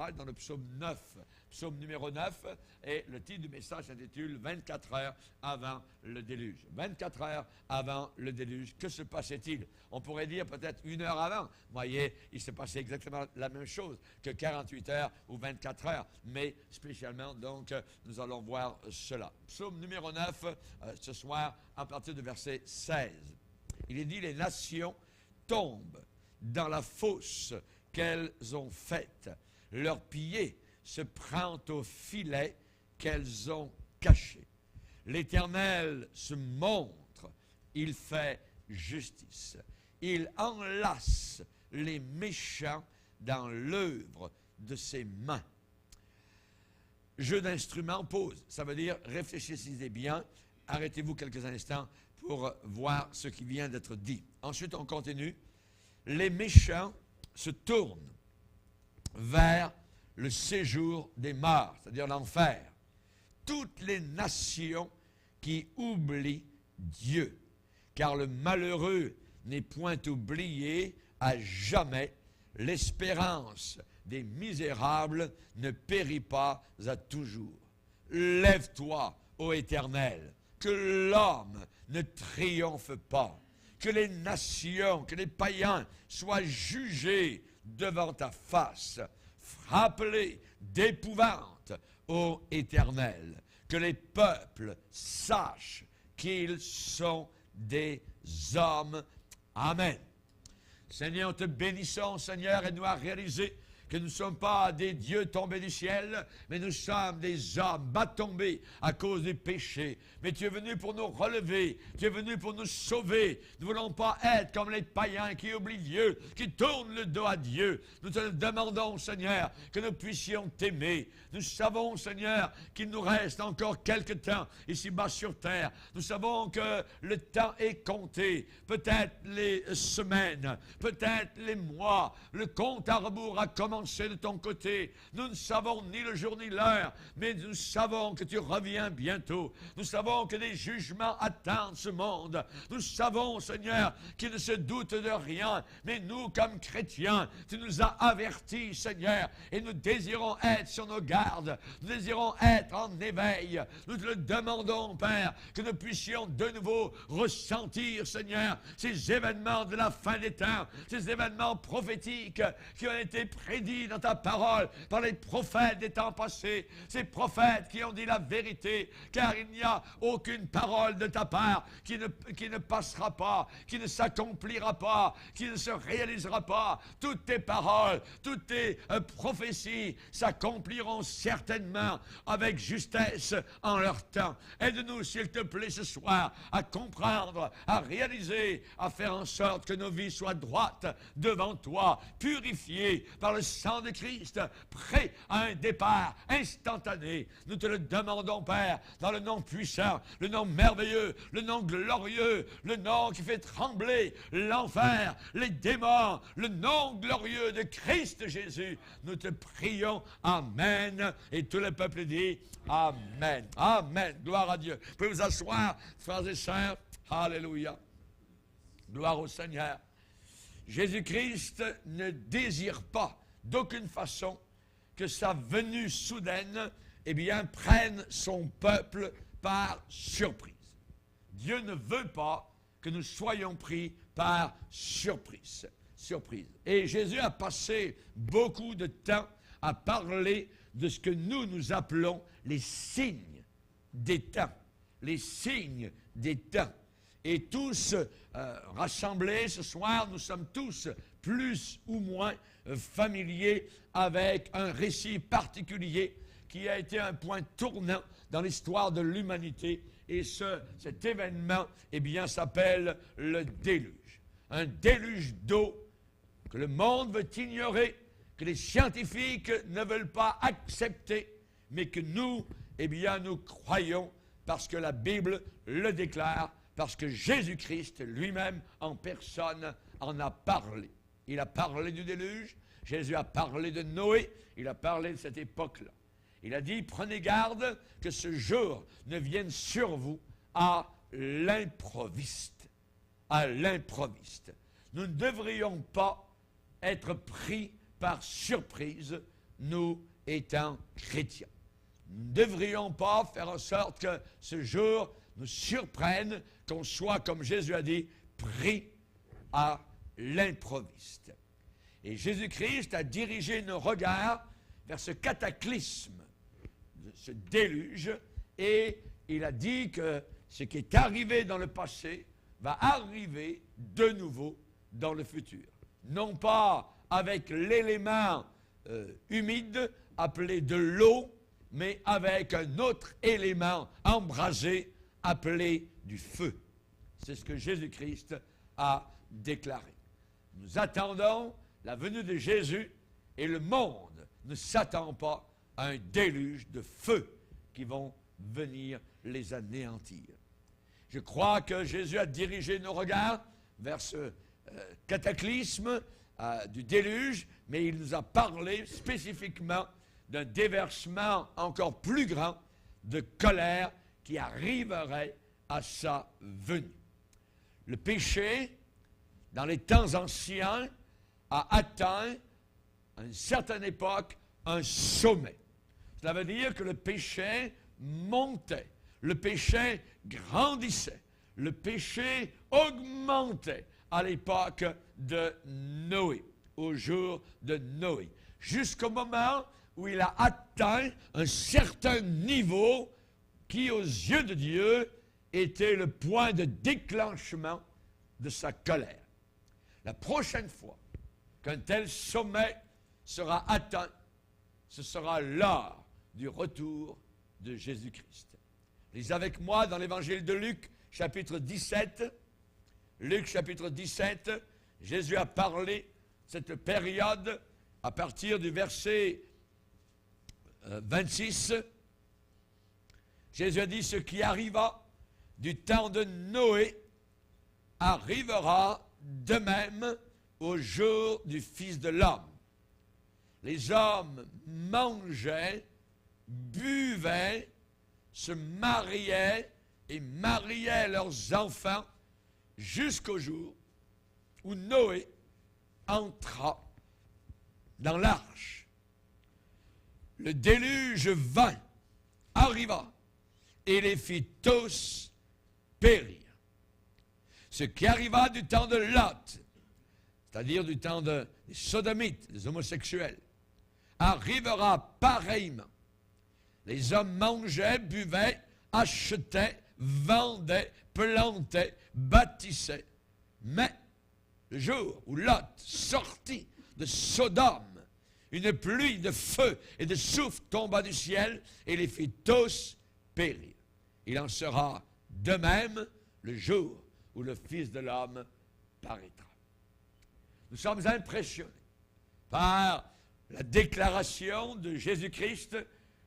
central dans le psaume 9. Psaume numéro 9, et le titre du message s'intitule « 24 heures avant le déluge ». 24 heures avant le déluge, que se passait-il? On pourrait dire peut-être 1 heure avant. Vous voyez, il s'est passé exactement la même chose que 48 heures ou 24 heures. Mais spécialement, donc, nous allons voir cela. Psaume numéro 9, ce soir, à partir du verset 16. Il est dit « Les nations tombent dans la fosse qu'elles ont faite. Leurs pieds se prend au filet qu'elles ont caché. L'Éternel se montre, il fait justice. Il enlace les méchants dans l'œuvre de ses mains. » Jeu d'instruments, pause. Ça veut dire réfléchissez bien, arrêtez-vous quelques instants pour voir ce qui vient d'être dit. Ensuite, on continue. Les méchants se tournent vers le séjour des morts, c'est-à-dire l'enfer. Toutes les nations qui oublient Dieu, car le malheureux n'est point oublié à jamais. L'espérance des misérables ne périt pas à toujours. Lève-toi, ô Éternel, que l'homme ne triomphe pas, que les nations, que les païens soient jugés devant ta face. Frappe-les d'épouvante, ô Éternel, que les peuples sachent qu'ils sont des hommes. Amen. Seigneur, nous te bénissons, Seigneur, et nous a réalisé que nous ne sommes pas des dieux tombés du ciel, mais nous sommes des hommes bas tombés à cause du péché. Mais tu es venu pour nous relever, tu es venu pour nous sauver. Nous ne voulons pas être comme les païens qui oublient Dieu, qui tournent le dos à Dieu. Nous te demandons, Seigneur, que nous puissions t'aimer. Nous savons, Seigneur, qu'il nous reste encore quelque temps ici-bas sur terre. Nous savons que le temps est compté. Peut-être les semaines, peut-être les mois. Le compte à rebours a commencé de ton côté. Nous ne savons ni le jour ni l'heure, mais nous savons que tu reviens bientôt. Nous savons que des jugements attendent ce monde. Nous savons, Seigneur, qu'il ne se doute de rien, mais nous, comme chrétiens, tu nous as avertis, Seigneur, et nous désirons être sur nos gardes. Nous désirons être en éveil. Nous te le demandons, Père, que nous puissions de nouveau ressentir, Seigneur, ces événements de la fin des temps, ces événements prophétiques qui ont été prédits dans ta parole par les prophètes des temps passés, ces prophètes qui ont dit la vérité, car il n'y a aucune parole de ta part qui ne passera pas, qui ne s'accomplira pas, qui ne se réalisera pas. Toutes tes paroles, toutes tes prophéties s'accompliront certainement avec justesse en leur temps. Aide-nous, s'il te plaît, ce soir, à comprendre, à réaliser, à faire en sorte que nos vies soient droites devant toi, purifiées par le sang de Christ, prêt à un départ instantané. Nous te le demandons, Père, dans le nom puissant, le nom merveilleux, le nom glorieux, le nom qui fait trembler l'enfer, les démons, le nom glorieux de Christ Jésus. Nous te prions. Amen. Et tout le peuple dit Amen. Amen. Gloire à Dieu. Vous pouvez vous asseoir, frères et sœurs. Alléluia. Gloire au Seigneur. Jésus-Christ ne désire pas d'aucune façon que sa venue soudaine, prenne son peuple par surprise. Dieu ne veut pas que nous soyons pris par surprise. Et Jésus a passé beaucoup de temps à parler de ce que nous appelons les signes des temps. Les signes des temps. Et tous rassemblés ce soir, nous sommes tous plus ou moins familiers avec un récit particulier qui a été un point tournant dans l'histoire de l'humanité. Et cet événement, s'appelle le déluge. Un déluge d'eau que le monde veut ignorer, que les scientifiques ne veulent pas accepter, mais que nous, nous croyons parce que la Bible le déclare, parce que Jésus-Christ lui-même en personne en a parlé. Il a parlé du déluge, Jésus a parlé de Noé, il a parlé de cette époque-là. Il a dit, prenez garde que ce jour ne vienne sur vous à l'improviste. À l'improviste. Nous ne devrions pas être pris par surprise nous étant chrétiens. Nous ne devrions pas faire en sorte que ce jour nous surprenne, qu'on soit, comme Jésus a dit, pris à l'improviste. Et Jésus-Christ a dirigé nos regards vers ce cataclysme, ce déluge, et il a dit que ce qui est arrivé dans le passé va arriver de nouveau dans le futur. Non pas avec l'élément humide appelé de l'eau, mais avec un autre élément embrasé appelé du feu. C'est ce que Jésus-Christ a déclaré. Nous attendons la venue de Jésus et le monde ne s'attend pas à un déluge de feu qui vont venir les anéantir. Je crois que Jésus a dirigé nos regards vers ce cataclysme du déluge, mais il nous a parlé spécifiquement d'un déversement encore plus grand de colère qui arriverait à sa venue. Le péché, dans les temps anciens, a atteint, à une certaine époque, un sommet. Cela veut dire que le péché montait, le péché grandissait, le péché augmentait à l'époque de Noé, au jour de Noé, jusqu'au moment où il a atteint un certain niveau qui, aux yeux de Dieu, était le point de déclenchement de sa colère. La prochaine fois qu'un tel sommet sera atteint, ce sera l'heure du retour de Jésus-Christ. Lisez avec moi dans l'évangile de Luc, chapitre 17. Luc, chapitre 17, Jésus a parlé de cette période à partir du verset 26. Jésus a dit, ce qui arriva du temps de Noé arrivera de même au jour du Fils de l'homme. Les hommes mangeaient, buvaient, se mariaient et mariaient leurs enfants jusqu'au jour où Noé entra dans l'arche. Le déluge vint, arriva, et les fit tous périr. Ce qui arriva du temps de Lot, c'est-à-dire du temps des sodomites, des homosexuels, arrivera pareillement. Les hommes mangeaient, buvaient, achetaient, vendaient, plantaient, bâtissaient. Mais le jour où Lot sortit de Sodome, une pluie de feu et de souffle tomba du ciel et les fit tous périr. Il en sera de même le jour où le Fils de l'homme paraîtra. Nous sommes impressionnés par la déclaration de Jésus-Christ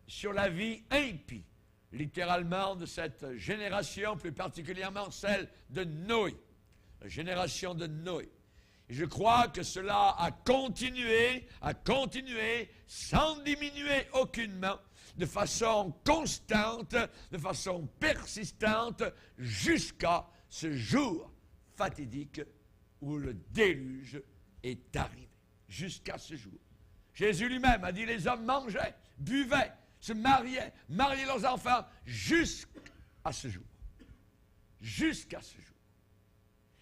sur la vie impie, littéralement, de cette génération, plus particulièrement celle de Noé, la génération de Noé. Et je crois que cela a continué, sans diminuer aucunement, de façon constante, de façon persistante, jusqu'à ce jour fatidique où le déluge est arrivé. Jusqu'à ce jour. Jésus lui-même a dit, les hommes mangeaient, buvaient, se mariaient leurs enfants, jusqu'à ce jour. Jusqu'à ce jour.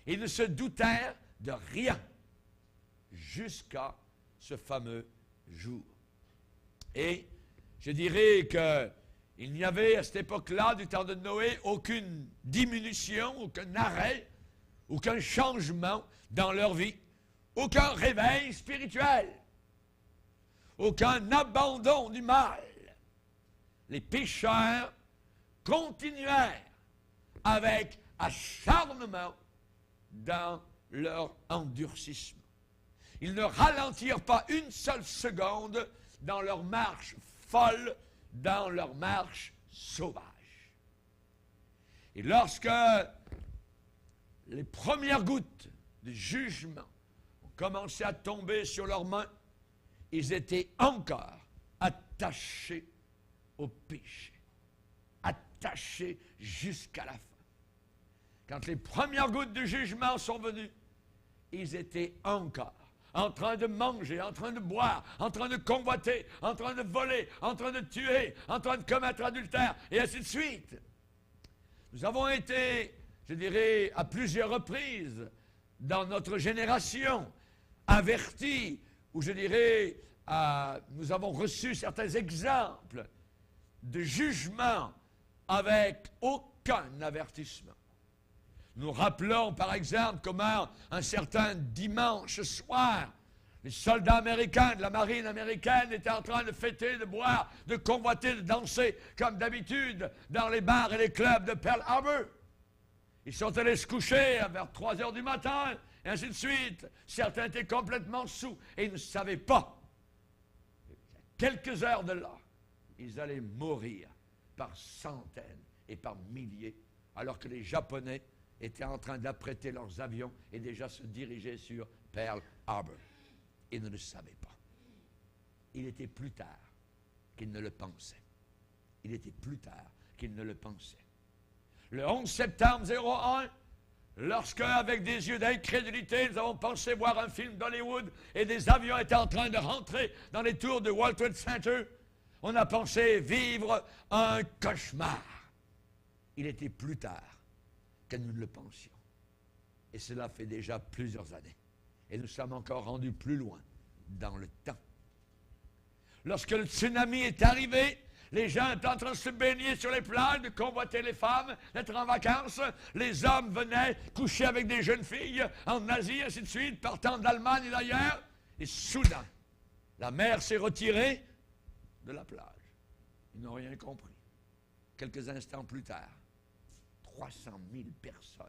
Ils ne se doutèrent de rien jusqu'à ce fameux jour. Et je dirais qu'il n'y avait à cette époque-là, du temps de Noé, aucune diminution, aucun arrêt, aucun changement dans leur vie, aucun réveil spirituel, aucun abandon du mal. Les pécheurs continuèrent avec acharnement dans leur endurcissement. Ils ne ralentirent pas une seule seconde dans leur marche folle, dans leur marche sauvage. Et lorsque les premières gouttes de jugement ont commencé à tomber sur leurs mains, ils étaient encore attachés au péché, attachés jusqu'à la fin. Quand les premières gouttes de jugement sont venues, ils étaient encore en train de manger, en train de boire, en train de convoiter, en train de voler, en train de tuer, en train de commettre adultère, et ainsi de suite. Nous avons été, je dirais, à plusieurs reprises, dans notre génération, avertis, ou je dirais, nous avons reçu certains exemples de jugement avec aucun avertissement. Nous rappelons par exemple comment un certain dimanche soir, les soldats américains de la marine américaine étaient en train de fêter, de boire, de convoiter, de danser comme d'habitude dans les bars et les clubs de Pearl Harbor. Ils sont allés se coucher vers 3 heures du matin, et ainsi de suite. Certains étaient complètement sous et ils ne savaient pas. Quelques heures de là, ils allaient mourir par centaines et par milliers, alors que les Japonais étaient en train d'apprêter leurs avions et déjà se diriger sur Pearl Harbor. Ils ne le savaient pas. Il était plus tard qu'ils ne le pensaient. Il était plus tard qu'ils ne le pensaient. Le 11 septembre 01, lorsque, avec des yeux d'incrédulité, nous avons pensé voir un film d'Hollywood et des avions étaient en train de rentrer dans les tours de World Trade Center, on a pensé vivre un cauchemar. Il était plus tard que nous ne le pensions. Et cela fait déjà plusieurs années. Et nous sommes encore rendus plus loin dans le temps. Lorsque le tsunami est arrivé, les gens étaient en train de se baigner sur les plages, de convoiter les femmes, d'être en vacances. Les hommes venaient coucher avec des jeunes filles en Asie, ainsi de suite, partant d'Allemagne et d'ailleurs. Et soudain, la mer s'est retirée de la plage. Ils n'ont rien compris. Quelques instants plus tard, 300 000 personnes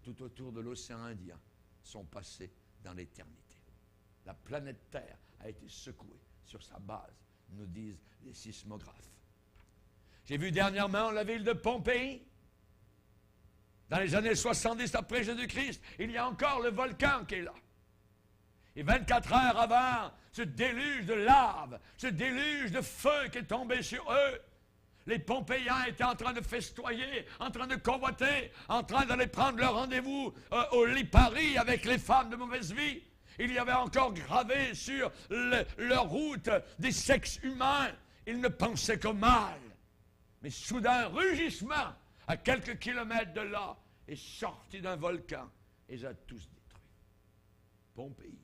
tout autour de l'océan Indien sont passées dans l'éternité. La planète Terre a été secouée sur sa base, nous disent les sismographes. J'ai vu dernièrement la ville de Pompéi. Dans les années 70 après Jésus-Christ, il y a encore le volcan qui est là. Et 24 heures avant, ce déluge de lave, ce déluge de feu qui est tombé sur eux, les Pompéiens étaient en train de festoyer, en train de convoiter, en train d'aller prendre leur rendez-vous au Lipari avec les femmes de mauvaise vie. Il y avait encore gravé sur leur route des sexes humains. Ils ne pensaient qu'au mal. Mais soudain, un rugissement à quelques kilomètres de là est sorti d'un volcan et les a tous détruits. Pompéi.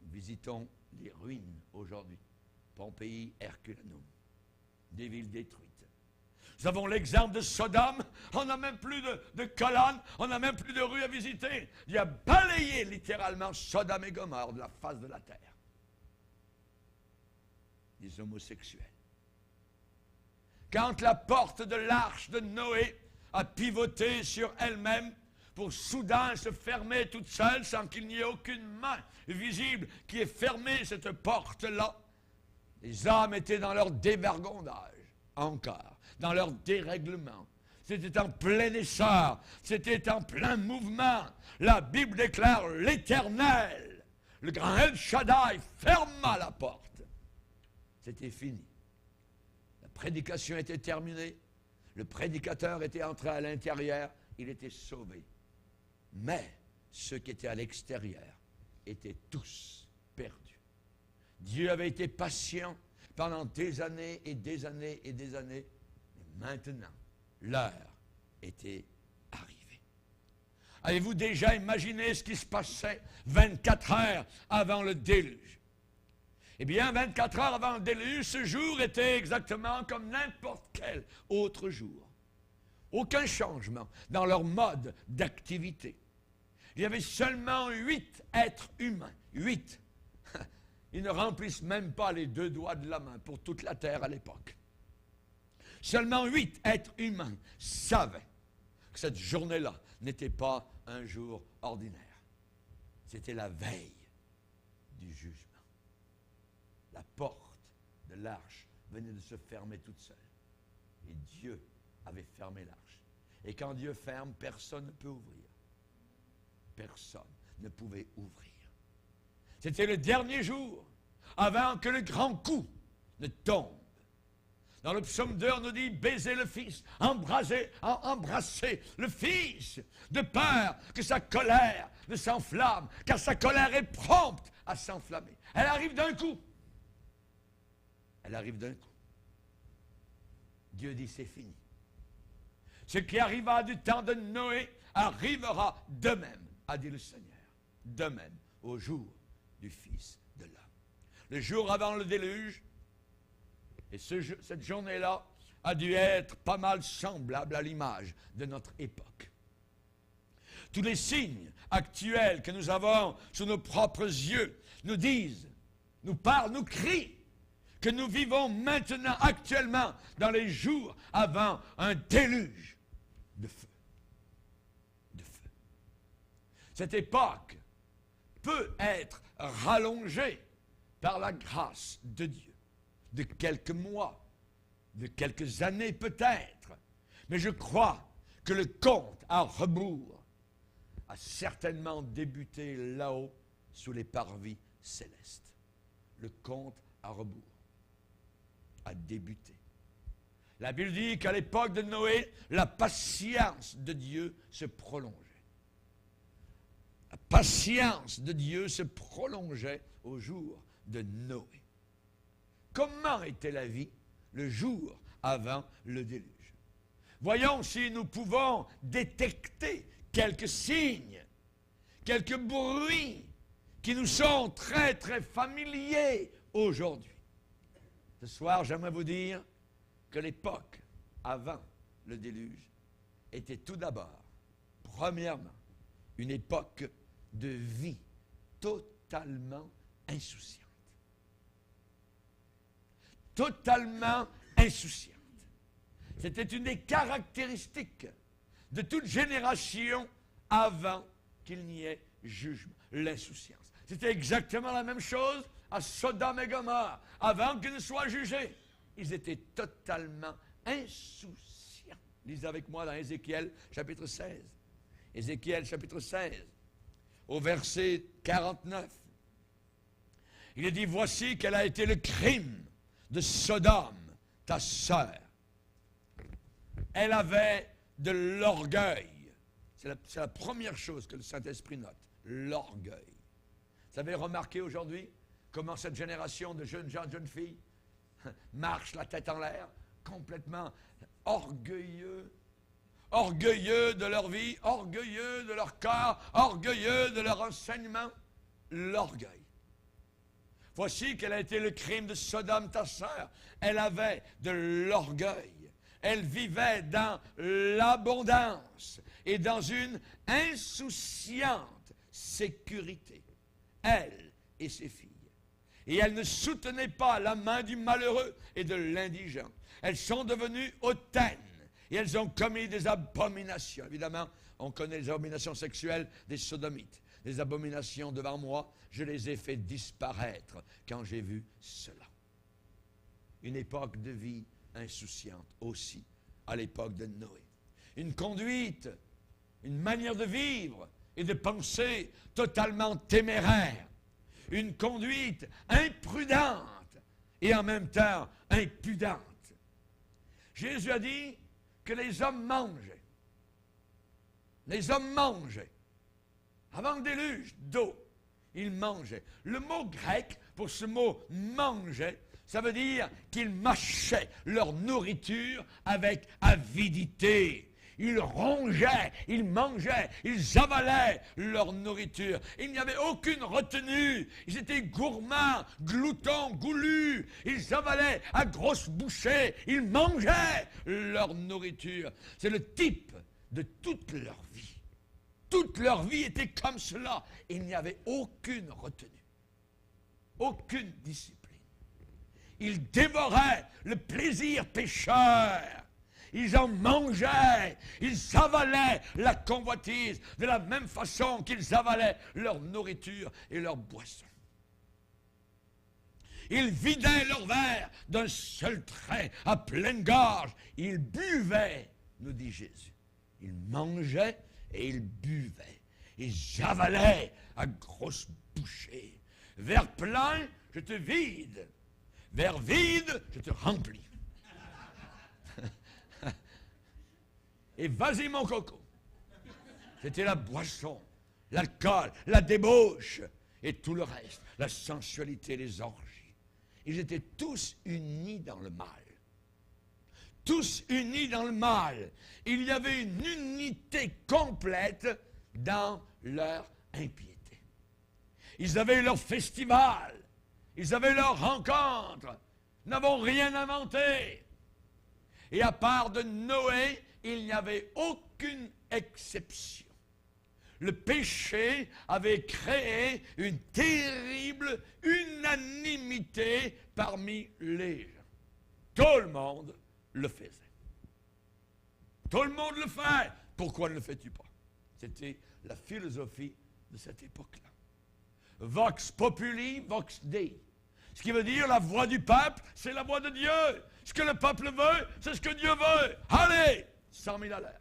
Nous visitons les ruines aujourd'hui. Pompéi, Herculanum. Des villes détruites. Nous avons l'exemple de Sodome. On n'a même plus de colonnes, on n'a même plus de rues à visiter. Il a balayé littéralement Sodome et Gomorrhe de la face de la terre. Les homosexuels. Quand la porte de l'arche de Noé a pivoté sur elle-même pour soudain se fermer toute seule sans qu'il n'y ait aucune main visible qui ait fermé cette porte-là, les hommes étaient dans leur dévergondage, encore, dans leur dérèglement. C'était en plein essor, c'était en plein mouvement. La Bible déclare l'Éternel, le grand El Shaddai, ferma la porte. C'était fini. La prédication était terminée, le prédicateur était entré à l'intérieur, il était sauvé. Mais ceux qui étaient à l'extérieur étaient tous perdus. Dieu avait été patient pendant des années et des années et des années. Mais maintenant, l'heure était arrivée. Avez-vous déjà imaginé ce qui se passait 24 heures avant le déluge? Eh bien, 24 heures avant le déluge, ce jour était exactement comme n'importe quel autre jour. Aucun changement dans leur mode d'activité. Il y avait seulement 8 êtres humains. 8. Ils ne remplissent même pas les 2 doigts de la main pour toute la terre à l'époque. Seulement 8 êtres humains savaient que cette journée-là n'était pas un jour ordinaire. C'était la veille du jugement. La porte de l'arche venait de se fermer toute seule. Et Dieu avait fermé l'arche. Et quand Dieu ferme, personne ne peut ouvrir. Personne ne pouvait ouvrir. C'était le dernier jour, avant que le grand coup ne tombe. Dans le psaume 2, on nous dit, baiser le Fils, embrasser le Fils, de peur que sa colère ne s'enflamme, car sa colère est prompte à s'enflammer. Elle arrive d'un coup. Elle arrive d'un coup. Dieu dit c'est fini. Ce qui arriva du temps de Noé arrivera de même, a dit le Seigneur, de même au jour du Fils de l'homme. Le jour avant le déluge, et cette journée-là a dû être pas mal semblable à l'image de notre époque. Tous les signes actuels que nous avons sous nos propres yeux nous disent, nous parlent, nous crient que nous vivons maintenant, actuellement, dans les jours avant un déluge de feu. De feu. Cette époque peut être rallongée par la grâce de Dieu, de quelques mois, de quelques années peut-être. Mais je crois que le compte à rebours a certainement débuté là-haut sous les parvis célestes. Le compte à rebours a débuté. La Bible dit qu'à l'époque de Noé, la patience de Dieu se prolongeait. La patience de Dieu se prolongeait au jour de Noé. Comment était la vie le jour avant le déluge? Voyons si nous pouvons détecter quelques signes, quelques bruits qui nous sont très, très familiers aujourd'hui. Ce soir, j'aimerais vous dire que l'époque avant le déluge était tout d'abord, premièrement, une époque de vie totalement insouciante. Totalement insouciante. C'était une des caractéristiques de toute génération avant qu'il n'y ait jugement, l'insouciance. C'était exactement la même chose à Sodome et Gomorrhe, avant qu'ils ne soient jugés. Ils étaient totalement insouciants. Lisez avec moi dans Ézéchiel chapitre 16. Ézéchiel chapitre 16, au verset 49. Il est dit, voici quel a été le crime de Sodome, ta sœur. Elle avait de l'orgueil. C'est la première chose que le Saint-Esprit note, l'orgueil. Vous avez remarqué aujourd'hui comment cette génération de jeunes gens, de jeunes filles marche la tête en l'air, complètement orgueilleux, orgueilleux de leur vie, orgueilleux de leur corps, orgueilleux de leur enseignement, l'orgueil. Voici quel a été le crime de Sodome, ta sœur. Elle avait de l'orgueil. Elle vivait dans l'abondance et dans une insouciante sécurité, elle et ses filles. Et elle ne soutenait pas la main du malheureux et de l'indigent. Elles sont devenues hautaines et elles ont commis des abominations. Évidemment, on connaît les abominations sexuelles des sodomites. Les abominations devant moi, je les ai fait disparaître quand j'ai vu cela. Une époque de vie insouciante aussi, à l'époque de Noé. Une conduite, une manière de vivre et de penser totalement téméraire. Une conduite imprudente et en même temps impudente. Jésus a dit que les hommes mangeaient. Les hommes mangeaient. Avant le déluge d'eau, ils mangeaient. Le mot grec pour ce mot manger, ça veut dire qu'ils mâchaient leur nourriture avec avidité. Ils rongeaient, ils mangeaient, ils avalaient leur nourriture. Il n'y avait aucune retenue. Ils étaient gourmands, gloutons, goulus. Ils avalaient à grosses bouchées. Ils mangeaient leur nourriture. C'est le type de toute leur vie. Toute leur vie était comme cela. Il n'y avait aucune retenue, aucune discipline. Ils dévoraient le plaisir pécheur. Ils en mangeaient, ils avalaient la convoitise de la même façon qu'ils avalaient leur nourriture et leur boisson. Ils vidaient leur verre d'un seul trait à pleine gorge. Ils buvaient, nous dit Jésus. Ils mangeaient et ils buvaient. Ils avalaient à grosses bouchées. Verre plein, je te vide. Verre vide, je te remplis. Et vas-y mon coco. C'était la boisson, l'alcool, la débauche. et tout le reste, la sensualité, les orgies. Ils étaient tous unis dans le mal. Tous unis dans le mal. Il y avait une unité complète dans leur impiété. Ils avaient leur festival. Ils avaient leurs rencontres. Nous n'avons rien inventé. Et à part de Noé, il n'y avait aucune exception. Le péché avait créé une terrible unanimité parmi les gens. Tout le monde le faisait. Tout le monde le fait. Pourquoi ne le fais-tu pas? C'était la philosophie de cette époque-là. Vox populi, vox Dei. Ce qui veut dire la voix du peuple, c'est la voix de Dieu. Ce que le peuple veut, c'est ce que Dieu veut. Allez, 100 000 à l'heure.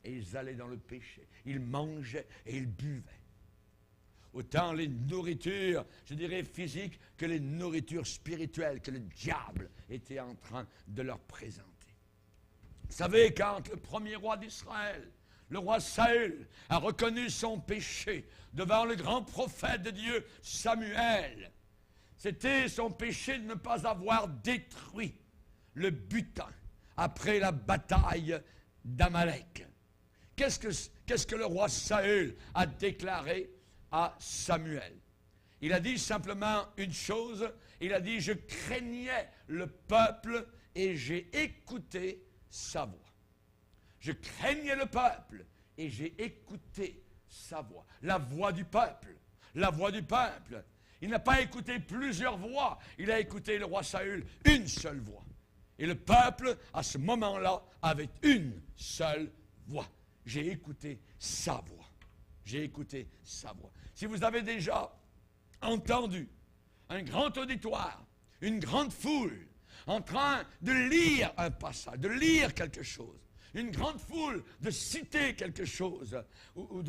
Et ils allaient dans le péché. Ils mangeaient et ils buvaient. Autant les nourritures, je dirais physiques, que les nourritures spirituelles que le diable était en train de leur présenter. Vous savez, quand le premier roi d'Israël, le roi Saül, a reconnu son péché devant le grand prophète de Dieu, Samuel, c'était son péché de ne pas avoir détruit le butin après la bataille d'Amalek. Qu'est-ce que le roi Saül a déclaré à Samuel? Il a dit simplement une chose, il a dit « Je craignais le peuple et j'ai écouté sa voix. » Je craignais le peuple et j'ai écouté sa voix. La voix du peuple. La voix du peuple. Il n'a pas écouté plusieurs voix. Il a écouté le roi Saül une seule voix. Et le peuple, à ce moment-là, avait une seule voix. J'ai écouté sa voix. J'ai écouté sa voix. Si vous avez déjà entendu un grand auditoire, une grande foule, en train de lire un passage, de lire quelque chose, une grande foule de citer quelque chose, ou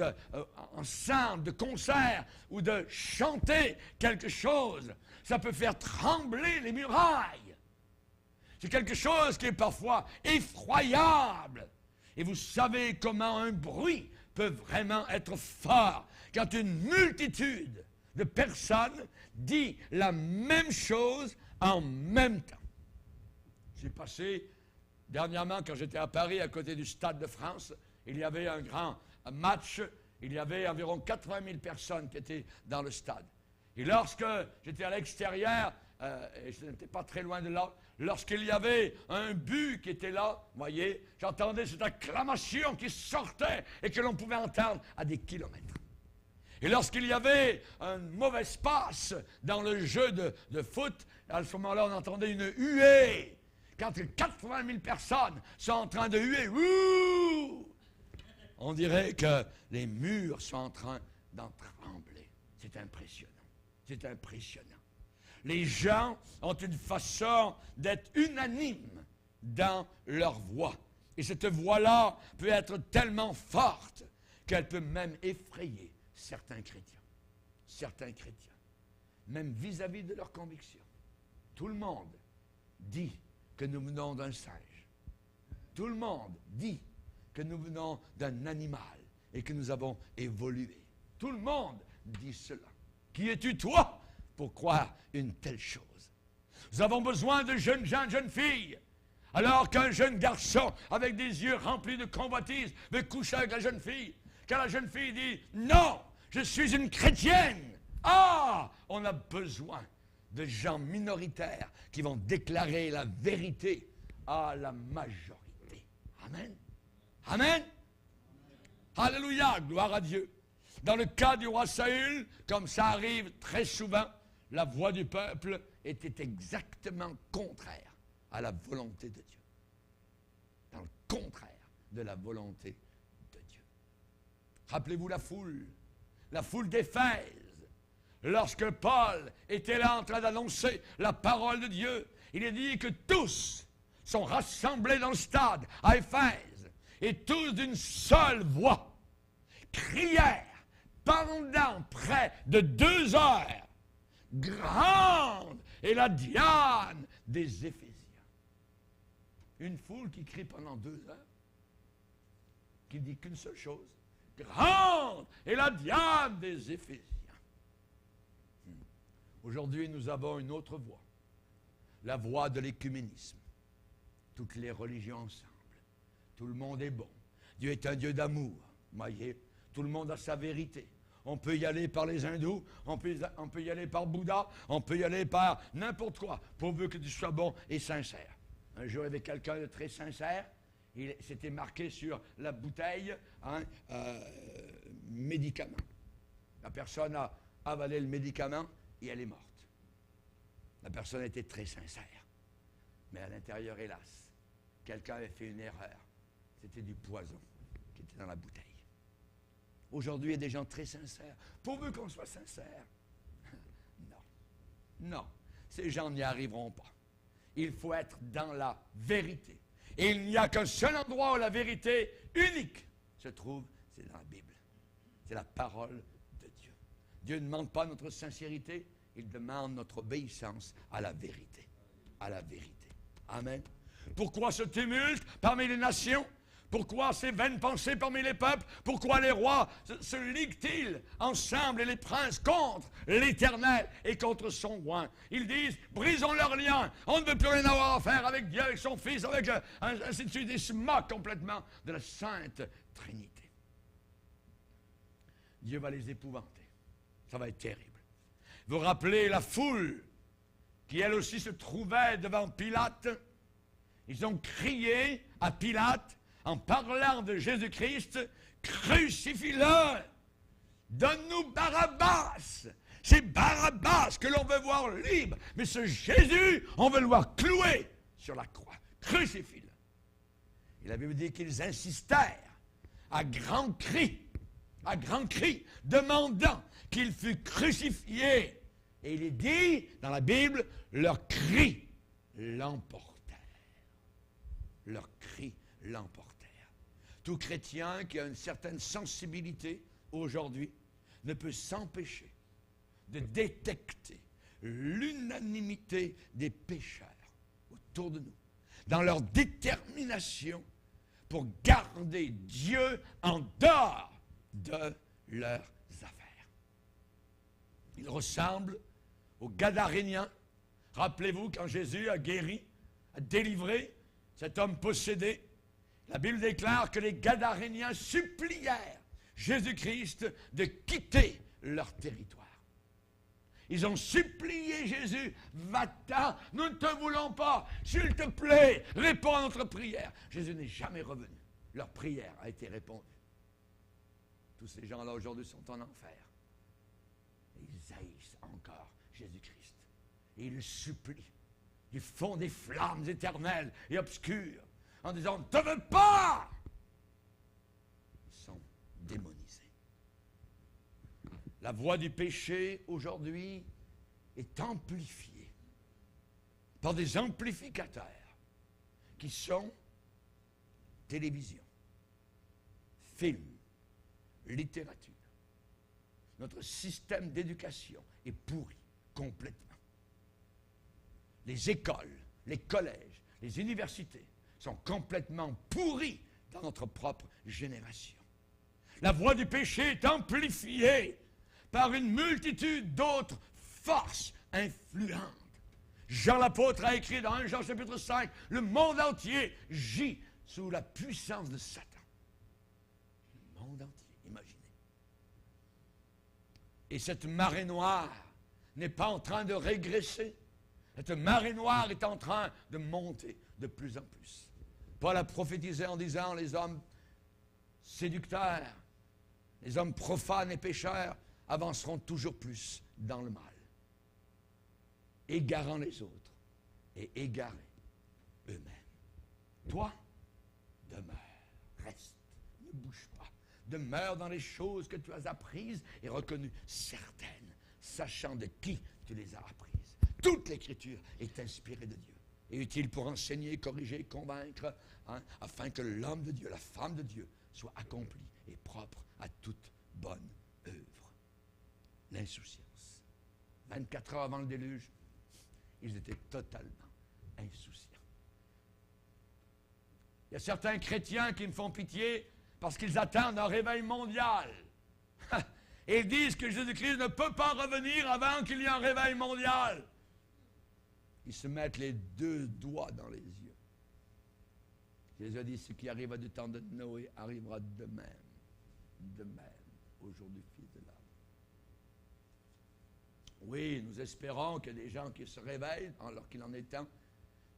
ensemble, de concert, ou de chanter quelque chose, ça peut faire trembler les murailles. C'est quelque chose qui est parfois effroyable. Et vous savez comment un bruit peut vraiment être fort quand une multitude de personnes dit la même chose en même temps. J'ai passé dernièrement, quand j'étais à Paris, à côté du Stade de France, il y avait un grand match, il y avait environ 80 000 personnes qui étaient dans le stade. Et lorsque j'étais à l'extérieur, et je n'étais pas très loin de là, lorsqu'il y avait un but qui était là, vous voyez, j'entendais cette acclamation qui sortait et que l'on pouvait entendre à des kilomètres. Et lorsqu'il y avait une mauvaise passe dans le jeu de foot, à ce moment-là, on entendait une huée. Quand 80 000 personnes sont en train de huer, ouh, on dirait que les murs sont en train d'en trembler. C'est impressionnant. C'est impressionnant. Les gens ont une façon d'être unanimes dans leur voix. Et cette voix-là peut être tellement forte qu'elle peut même effrayer certains chrétiens. Certains chrétiens. Même vis-à-vis de leurs convictions. Tout le monde dit que nous venons d'un singe. Tout le monde dit que nous venons d'un animal et que nous avons évolué. Tout le monde dit cela. Qui es-tu, toi, pour croire une telle chose? Nous avons besoin de jeunes gens, de jeunes filles. Alors qu'un jeune garçon, avec des yeux remplis de convoitise, veut coucher avec la jeune fille, quand la jeune fille dit « Non, je suis une chrétienne », ah, on a besoin de gens minoritaires qui vont déclarer la vérité à la majorité. Amen. Amen. Alléluia, gloire à Dieu. Dans le cas du roi Saül, comme ça arrive très souvent, la voix du peuple était exactement contraire à la volonté de Dieu. Dans le contraire de la volonté de Dieu. Rappelez-vous la foule d'Éphèse. Lorsque Paul était là en train d'annoncer la parole de Dieu, il est dit que tous sont rassemblés dans le stade à Éphèse et tous d'une seule voix crièrent pendant près de 2 heures, grande est la Diane des Éphésiens. Une foule qui crie pendant 2 heures, qui dit qu'une seule chose, grande est la Diane des Éphésiens. Aujourd'hui, nous avons une autre voie. La voie de l'écuménisme. Toutes les religions ensemble. Tout le monde est bon. Dieu est un Dieu d'amour. Voyez, tout le monde a sa vérité. On peut y aller par les hindous, on peut y aller par Bouddha, on peut y aller par n'importe quoi, pourvu que tu sois bon et sincère. Un jour, il y avait quelqu'un de très sincère. C'était marqué sur la bouteille, médicament. La personne a avalé le médicament et elle est morte. La personne était très sincère. Mais à l'intérieur, hélas, quelqu'un avait fait une erreur. C'était du poison qui était dans la bouteille. Aujourd'hui, il y a des gens très sincères. Pourvu qu'on soit sincère. Non. Non. Ces gens n'y arriveront pas. Il faut être dans la vérité. Et il n'y a qu'un seul endroit où la vérité unique se trouve, c'est dans la Bible. C'est la parole de Dieu. Dieu ne demande pas notre sincérité, il demande notre obéissance à la vérité. À la vérité. Amen. Pourquoi ce tumulte parmi les nations? Pourquoi ces vaines pensées parmi les peuples? Pourquoi les rois se liguent-ils ensemble et les princes contre l'Éternel et contre son roi? Ils disent, brisons leurs liens, on ne veut plus rien avoir à faire avec Dieu, avec son Fils, avec ainsi de suite. Ils se moquent complètement de la Sainte Trinité. Dieu va les épouvanter. Ça va être terrible. Vous rappelez la foule qui elle aussi se trouvait devant Pilate? Ils ont crié à Pilate en parlant de Jésus-Christ, crucifie-le, donne-nous Barabbas. C'est Barabbas que l'on veut voir libre, mais ce Jésus, on veut le voir cloué sur la croix. Crucifie-le. Et la Bible dit qu'ils insistèrent à grands cris, demandant qu'il fût crucifié. Et il est dit dans la Bible, leurs cris l'emportèrent. Leurs cris l'emportèrent. Tout chrétien qui a une certaine sensibilité aujourd'hui ne peut s'empêcher de détecter l'unanimité des pécheurs autour de nous, dans leur détermination pour garder Dieu en dehors de leurs affaires. Ils ressemblent aux Gadaréniens. Rappelez-vous quand Jésus a guéri, a délivré cet homme possédé. La Bible déclare que les Gadaréniens supplièrent Jésus-Christ de quitter leur territoire. Ils ont supplié Jésus, va-t'en, nous ne te voulons pas, s'il te plaît, réponds à notre prière. Jésus n'est jamais revenu. Leur prière a été répondue. Tous ces gens-là aujourd'hui sont en enfer. Et ils haïssent encore Jésus-Christ. Et ils le supplient du fond des flammes éternelles et obscures, en disant, « Ne te veux pas !» Ils sont démonisés. La voix du péché, aujourd'hui, est amplifiée par des amplificateurs qui sont télévision, film, littérature. Notre système d'éducation est pourri complètement. Les écoles, les collèges, les universités sont complètement pourris dans notre propre génération. La voix du péché est amplifiée par une multitude d'autres forces influentes. Jean l'apôtre a écrit dans 1 Jean chapitre 5, le monde entier gît sous la puissance de Satan. Le monde entier, imaginez. Et cette marée noire n'est pas en train de régresser. Cette marée noire est en train de monter de plus en plus. Paul a prophétisé en disant, les hommes séducteurs, les hommes profanes et pécheurs avanceront toujours plus dans le mal, égarant les autres et égarés eux-mêmes. Toi, demeure, reste, ne bouge pas. Demeure dans les choses que tu as apprises et reconnues certaines, sachant de qui tu les as apprises. Toute l'Écriture est inspirée de Dieu et utile pour enseigner, corriger, convaincre, afin que l'homme de Dieu, la femme de Dieu, soit accompli et propre à toute bonne œuvre. L'insouciance. 24 heures avant le déluge, ils étaient totalement insouciants. Il y a certains chrétiens qui me font pitié parce qu'ils attendent un réveil mondial. Et ils disent que Jésus-Christ ne peut pas revenir avant qu'il y ait un réveil mondial. Ils se mettent les deux doigts dans les yeux. Jésus a dit, ce qui arriva du temps de Noé arrivera de même, au jour du Fils de l'homme. Oui, nous espérons qu'il y a des gens qui se réveillent alors qu'il en est temps,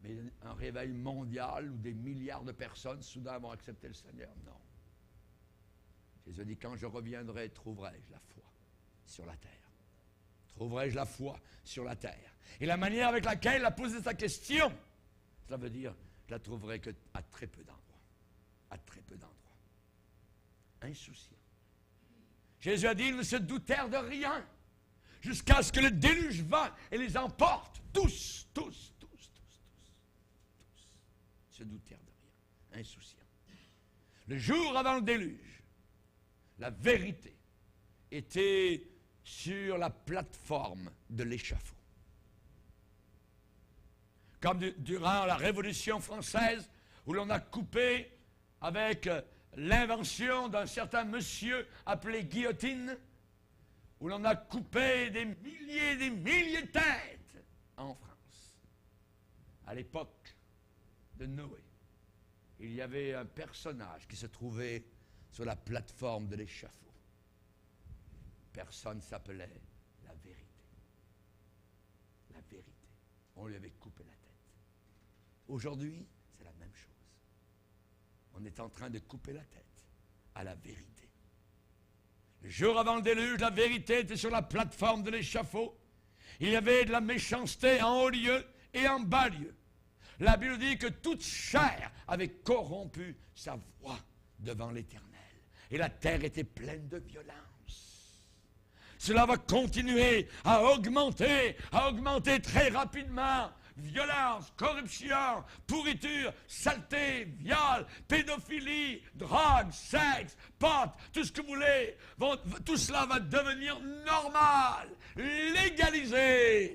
mais un réveil mondial où des milliards de personnes soudain vont accepter le Seigneur, non. Jésus a dit, quand je reviendrai, trouverai-je la foi sur la terre? Trouverai-je la foi sur la terre? Et la manière avec laquelle il a posé sa question, cela veut dire, je la trouverai qu'à très peu d'endroits. À très peu d'endroits. Insouciant. Jésus a dit, ils ne se doutèrent de rien, jusqu'à ce que le déluge va et les emporte. Tous. Se doutèrent de rien. Insouciants. Le jour avant le déluge, la vérité était sur la plateforme de l'échafaud. Comme durant la Révolution française, où l'on a coupé avec l'invention d'un certain monsieur appelé Guillotine, où l'on a coupé des milliers de têtes en France. À l'époque de Noé, il y avait un personnage qui se trouvait sur la plateforme de l'échafaud. Personne s'appelait la vérité. La vérité. On lui avait coupé la tête. Aujourd'hui, c'est la même chose. On est en train de couper la tête à la vérité. Le jour avant le déluge, la vérité était sur la plateforme de l'échafaud. Il y avait de la méchanceté en haut lieu et en bas lieu. La Bible dit que toute chair avait corrompu sa voix devant l'Éternel. Et la terre était pleine de violence. Cela va continuer à augmenter très rapidement. Violence, corruption, pourriture, saleté, viol, pédophilie, drogue, sexe, pot, tout ce que vous voulez. Tout cela va devenir normal, légalisé.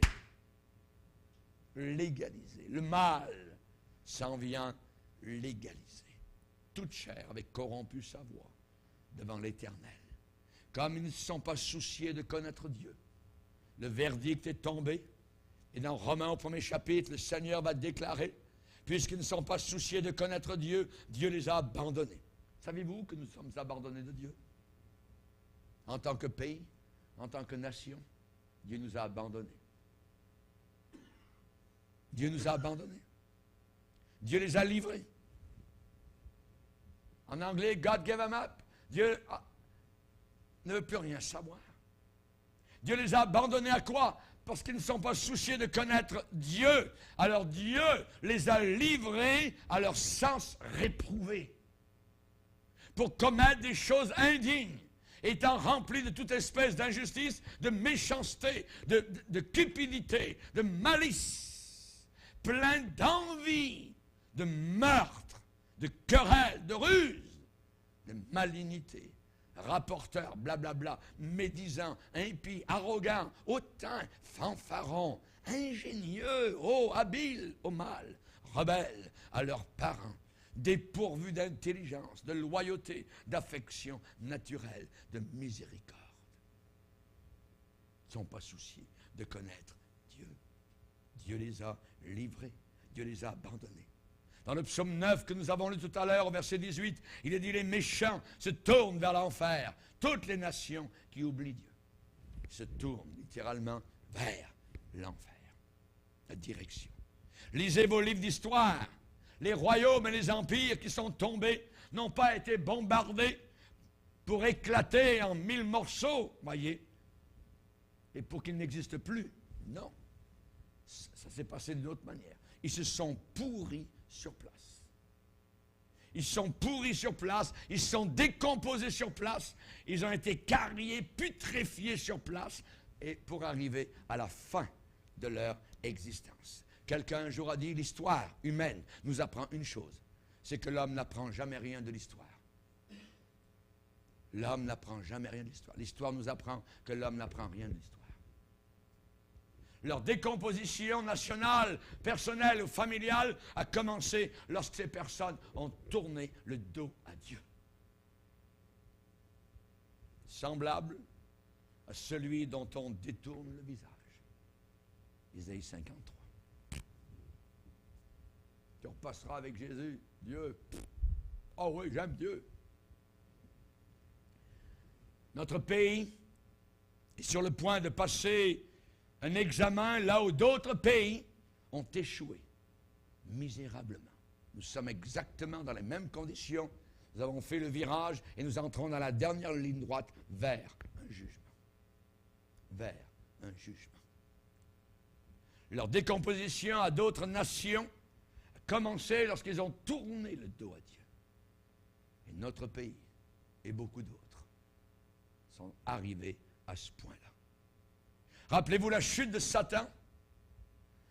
Légalisé. Le mal s'en vient légalisé. Toute chair avait corrompu sa voix devant l'Éternel. Comme ils ne se sont pas souciés de connaître Dieu, le verdict est tombé. Et dans Romains au 1er chapitre, le Seigneur va déclarer, puisqu'ils ne sont pas souciés de connaître Dieu, Dieu les a abandonnés. Savez-vous que nous sommes abandonnés de Dieu? En tant que pays, en tant que nation, Dieu nous a abandonnés. Dieu nous a abandonnés. Dieu les a livrés. En anglais, God gave them up. Dieu ne veut plus rien savoir. Dieu les a abandonnés à quoi? Parce qu'ils ne sont pas souciés de connaître Dieu. Alors Dieu les a livrés à leur sens réprouvé pour commettre des choses indignes, étant remplis de toute espèce d'injustice, de méchanceté, de cupidité, de malice, plein d'envie, de meurtre, de querelle, de ruse, de malignité. Rapporteur, blablabla, médisant, impie, arrogant, hautain, fanfaron, ingénieux, habile au mal, rebelles à leurs parents, dépourvus d'intelligence, de loyauté, d'affection naturelle, de miséricorde. Ils ne sont pas souciés de connaître Dieu. Dieu les a livrés, Dieu les a abandonnés. Dans le psaume 9 que nous avons lu tout à l'heure, au verset 18, il est dit, les méchants se tournent vers l'enfer. Toutes les nations qui oublient Dieu se tournent littéralement vers l'enfer. La direction. Lisez vos livres d'histoire. Les royaumes et les empires qui sont tombés n'ont pas été bombardés pour éclater en 1000 morceaux, voyez, et pour qu'ils n'existent plus. Non. Ça s'est passé d'une autre manière. Ils se sont pourris sur place. Ils sont pourris sur place, ils sont décomposés sur place, ils ont été carriés, putréfiés sur place, et pour arriver à la fin de leur existence. Quelqu'un un jour a dit, l'histoire humaine nous apprend une chose, c'est que l'homme n'apprend jamais rien de l'histoire. L'homme n'apprend jamais rien de l'histoire. L'histoire nous apprend que l'homme n'apprend rien de l'histoire. Leur décomposition nationale, personnelle ou familiale a commencé lorsque ces personnes ont tourné le dos à Dieu. Semblable à celui dont on détourne le visage. Isaïe 53. Tu repasseras avec Jésus, Dieu. Oh oui, j'aime Dieu. Notre pays est sur le point de passer un examen là où d'autres pays ont échoué misérablement. Nous sommes exactement dans les mêmes conditions. Nous avons fait le virage et nous entrons dans la dernière ligne droite vers un jugement. Vers un jugement. Leur décomposition à d'autres nations a commencé lorsqu'ils ont tourné le dos à Dieu. Et notre pays et beaucoup d'autres sont arrivés à ce point-là. Rappelez-vous la chute de Satan.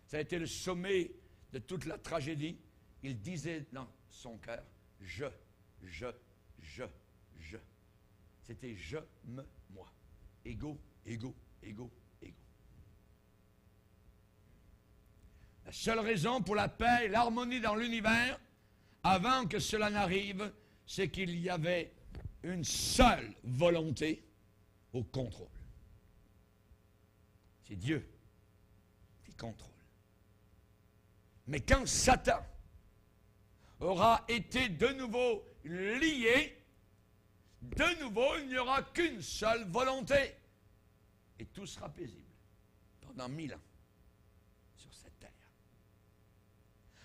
Ça a été le sommet de toute la tragédie. Il disait dans son cœur, je. C'était je, me, moi. Égo. La seule raison pour la paix et l'harmonie dans l'univers, avant que cela n'arrive, c'est qu'il y avait une seule volonté au contrôle. C'est Dieu qui contrôle. Mais quand Satan aura été de nouveau lié, de nouveau, il n'y aura qu'une seule volonté. Et tout sera paisible pendant 1000 ans sur cette terre.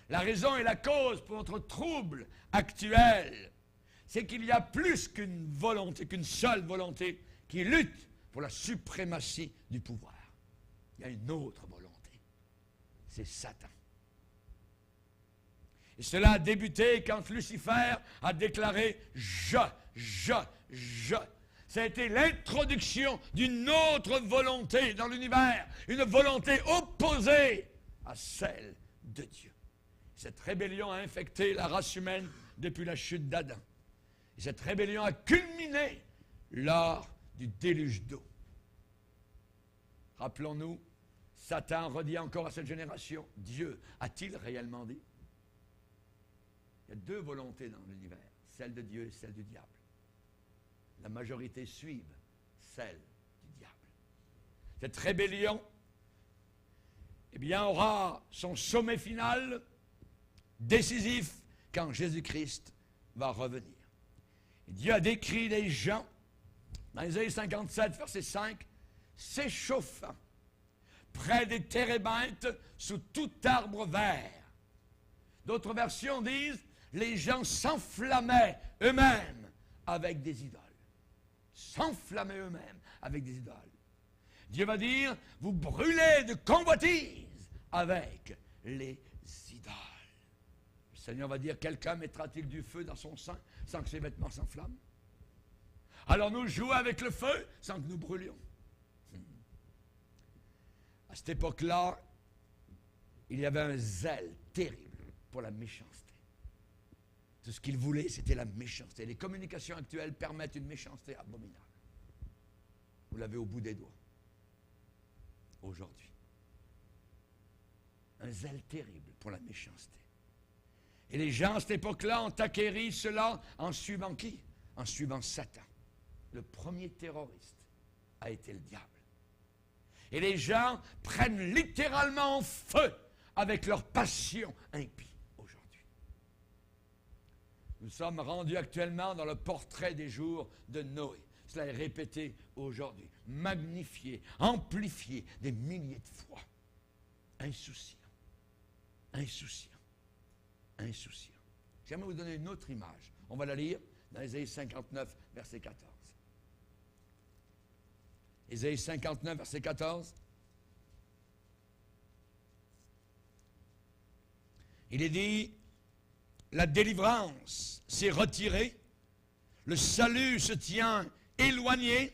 La raison et la cause pour notre trouble actuel, c'est qu'il y a plus qu'une volonté, qu'une seule volonté qui lutte pour la suprématie du pouvoir. Il y a une autre volonté. C'est Satan. Et cela a débuté quand Lucifer a déclaré « je ». Ça a été l'introduction d'une autre volonté dans l'univers, une volonté opposée à celle de Dieu. Cette rébellion a infecté la race humaine depuis la chute d'Adam. Et cette rébellion a culminé lors du déluge d'eau. Rappelons-nous, Satan redit encore à cette génération, Dieu a-t-il réellement dit? Il y a deux volontés dans l'univers, celle de Dieu et celle du diable. La majorité suive celle du diable. Cette rébellion, eh bien, aura son sommet final, décisif, quand Jésus-Christ va revenir. Et Dieu a décrit les gens, dans Isaïe 57, verset 5, s'échauffant près des térébintes sous tout arbre vert. D'autres versions disent, les gens s'enflammaient eux-mêmes avec des idoles. S'enflammer eux-mêmes avec des idoles. Dieu va dire, vous brûlez de convoitise avec les idoles. Le Seigneur va dire, quelqu'un mettra-t-il du feu dans son sein sans que ses vêtements s'enflamment? Alors nous jouons avec le feu sans que nous brûlions. À cette époque-là, il y avait un zèle terrible pour la méchanceté. Tout ce qu'il voulait, c'était la méchanceté. Les communications actuelles permettent une méchanceté abominable. Vous l'avez au bout des doigts. Aujourd'hui. Un zèle terrible pour la méchanceté. Et les gens, à cette époque-là, ont acquéri cela en suivant qui? En suivant Satan. Le premier terroriste a été le diable. Et les gens prennent littéralement en feu avec leur passion impie. Nous sommes rendus actuellement dans le portrait des jours de Noé. Cela est répété aujourd'hui, magnifié, amplifié des milliers de fois. Insouciant. J'aimerais vous donner une autre image. On va la lire dans Ésaïe 59, verset 14. Ésaïe 59, verset 14. Il est dit, la délivrance s'est retirée, le salut se tient éloigné,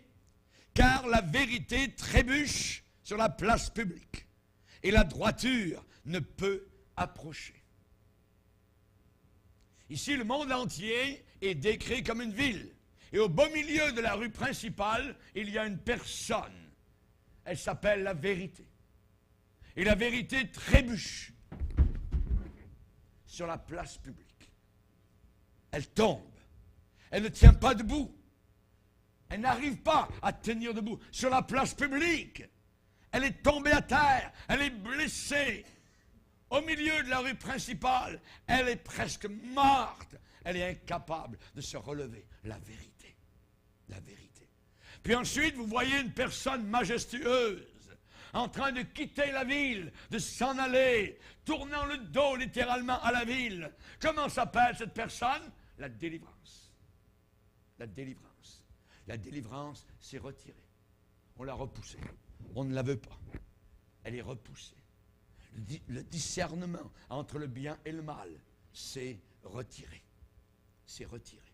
car la vérité trébuche sur la place publique, et la droiture ne peut approcher. Ici, le monde entier est décrit comme une ville, et au beau milieu de la rue principale, il y a une personne. Elle s'appelle la vérité. Et la vérité trébuche sur la place publique. Elle tombe. Elle ne tient pas debout. Elle n'arrive pas à tenir debout sur la place publique. Elle est tombée à terre, elle est blessée. Au milieu de la rue principale, elle est presque morte. Elle est incapable de se relever. La vérité. La vérité. Puis ensuite, vous voyez une personne majestueuse en train de quitter la ville, de s'en aller, tournant le dos littéralement à la ville. Comment s'appelle cette personne? La délivrance. La délivrance. La délivrance s'est retirée. On l'a repoussée. On ne la veut pas. Elle est repoussée. Le discernement entre le bien et le mal s'est retiré. C'est retiré.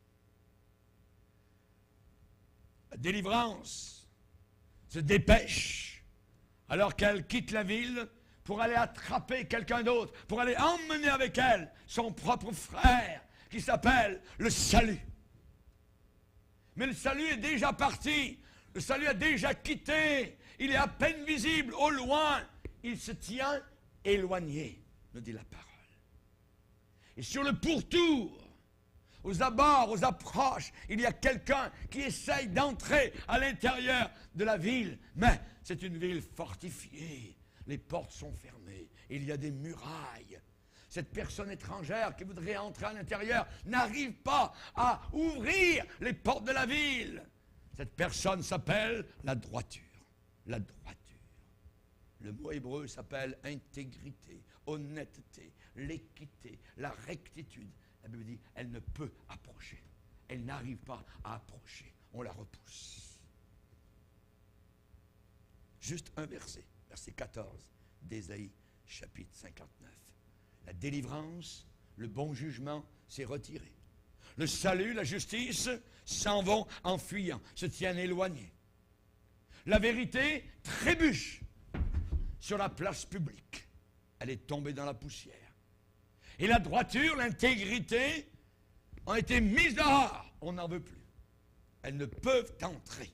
La délivrance se dépêche alors qu'elle quitte la ville pour aller attraper quelqu'un d'autre, pour aller emmener avec elle son propre frère qui s'appelle le salut. Mais le salut est déjà parti, le salut a déjà quitté, il est à peine visible au loin, il se tient éloigné, nous dit la parole. Et sur le pourtour, aux abords, aux approches, il y a quelqu'un qui essaye d'entrer à l'intérieur de la ville. Mais c'est une ville fortifiée. Les portes sont fermées. Il y a des murailles. Cette personne étrangère qui voudrait entrer à l'intérieur n'arrive pas à ouvrir les portes de la ville. Cette personne s'appelle la droiture. La droiture. Le mot hébreu s'appelle intégrité, honnêteté, l'équité, la rectitude. La Bible dit, elle ne peut approcher. Elle n'arrive pas à approcher. On la repousse. Juste un verset, verset 14 d'Ésaïe, chapitre 59. La délivrance, le bon jugement s'est retiré. Le salut, la justice s'en vont en fuyant, se tiennent éloignés. La vérité trébuche sur la place publique. Elle est tombée dans la poussière. Et la droiture, l'intégrité ont été mises dehors. On n'en veut plus. Elles ne peuvent entrer.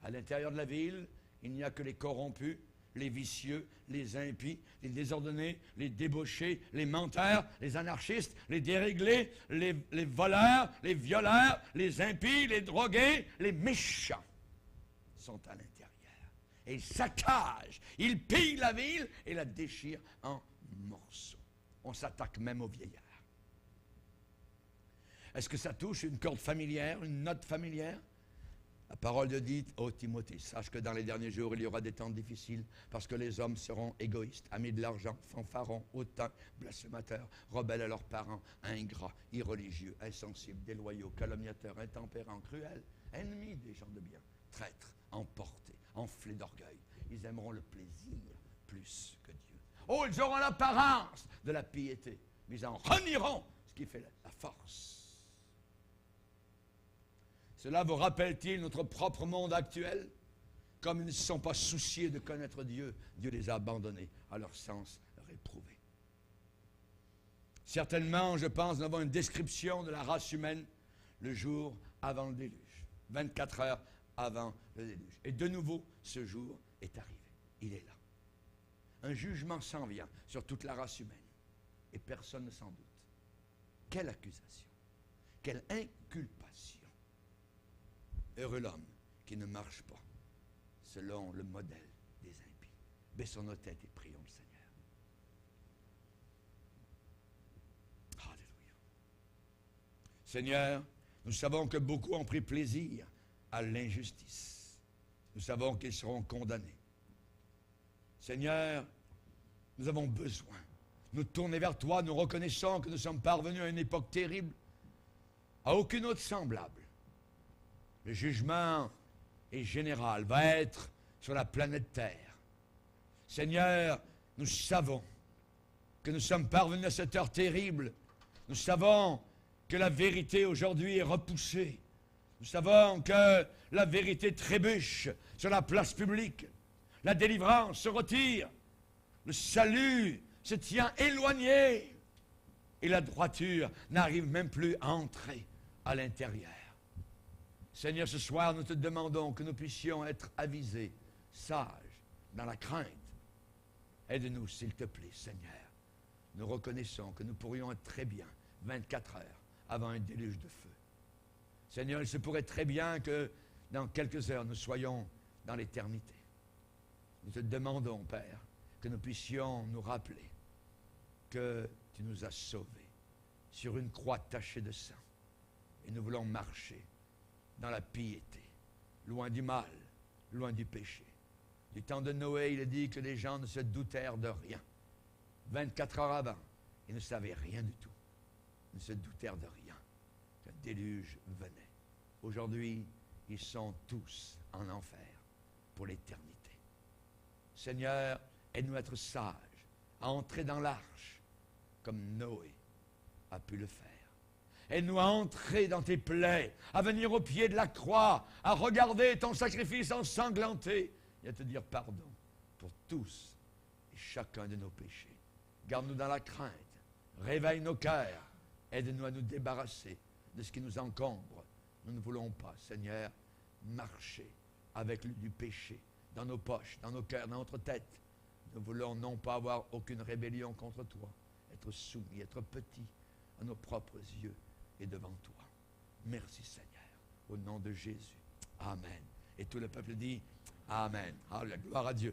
À l'intérieur de la ville, il n'y a que les corrompus, les vicieux, les impies, les désordonnés, les débauchés, les menteurs, les anarchistes, les déréglés, les voleurs, les violeurs, les impies, les drogués, les méchants sont à l'intérieur. Et ils saccagent, ils pillent la ville et la déchirent en morceaux. On s'attaque même aux vieillards. Est-ce que ça touche une corde familière, une note familière? La parole de dit, ô Timothée, sache que dans les derniers jours, il y aura des temps difficiles parce que les hommes seront égoïstes, amis de l'argent, fanfarons, hautains, blasphémateurs, rebelles à leurs parents, ingrats, irreligieux, insensibles, déloyaux, calomniateurs, intempérants, cruels, ennemis des gens de bien, traîtres, emportés, enflés d'orgueil. Ils aimeront le plaisir plus que Dieu. Oh, ils auront l'apparence de la piété, mais ils en renieront ce qui fait la force. Cela vous rappelle-t-il notre propre monde actuel? Comme ils ne se sont pas souciés de connaître Dieu, Dieu les a abandonnés à leur sens réprouvé. Certainement, je pense, nous avons une description de la race humaine le jour avant le déluge, 24 heures avant le déluge. Et de nouveau, ce jour est arrivé. Il est là. Un jugement s'en vient sur toute la race humaine. Et personne ne s'en doute. Quelle accusation. Quelle inculpation. Heureux l'homme qui ne marche pas selon le modèle des impies. Baissons nos têtes et prions le Seigneur. Alléluia. Seigneur, nous savons que beaucoup ont pris plaisir à l'injustice. Nous savons qu'ils seront condamnés. Seigneur, nous avons besoin de nous tourner vers toi. Nous reconnaissons que nous sommes parvenus à une époque terrible, à aucune autre semblable. Le jugement est général, va être sur la planète Terre. Seigneur, nous savons que nous sommes parvenus à cette heure terrible. Nous savons que la vérité aujourd'hui est repoussée. Nous savons que la vérité trébuche sur la place publique. La délivrance se retire. Le salut se tient éloigné. Et la droiture n'arrive même plus à entrer à l'intérieur. Seigneur, ce soir, nous te demandons que nous puissions être avisés, sages, dans la crainte. Aide-nous, s'il te plaît, Seigneur. Nous reconnaissons que nous pourrions être très bien 24 heures avant un déluge de feu. Seigneur, il se pourrait très bien que dans quelques heures, nous soyons dans l'éternité. Nous te demandons, Père, que nous puissions nous rappeler que tu nous as sauvés sur une croix tachée de sang. Et nous voulons marcher dans la piété, loin du mal, loin du péché. Du temps de Noé, il est dit que les gens ne se doutèrent de rien. 24 heures avant, ils ne savaient rien du tout. Ils ne se doutèrent de rien. Qu'un déluge venait. Aujourd'hui, ils sont tous en enfer pour l'éternité. Seigneur, aide-nous à être sages, à entrer dans l'arche comme Noé a pu le faire. Aide-nous à entrer dans tes plaies, à venir au pied de la croix, à regarder ton sacrifice ensanglanté et à te dire pardon pour tous et chacun de nos péchés. Garde-nous dans la crainte, réveille nos cœurs, aide-nous à nous débarrasser de ce qui nous encombre. Nous ne voulons pas, Seigneur, marcher avec du péché dans nos poches, dans nos cœurs, dans notre tête. Nous voulons non pas avoir aucune rébellion contre toi, être soumis, être petits à nos propres yeux et devant toi. Merci Seigneur, au nom de Jésus. Amen. Et tout le peuple dit Amen. Ah, la gloire à Dieu.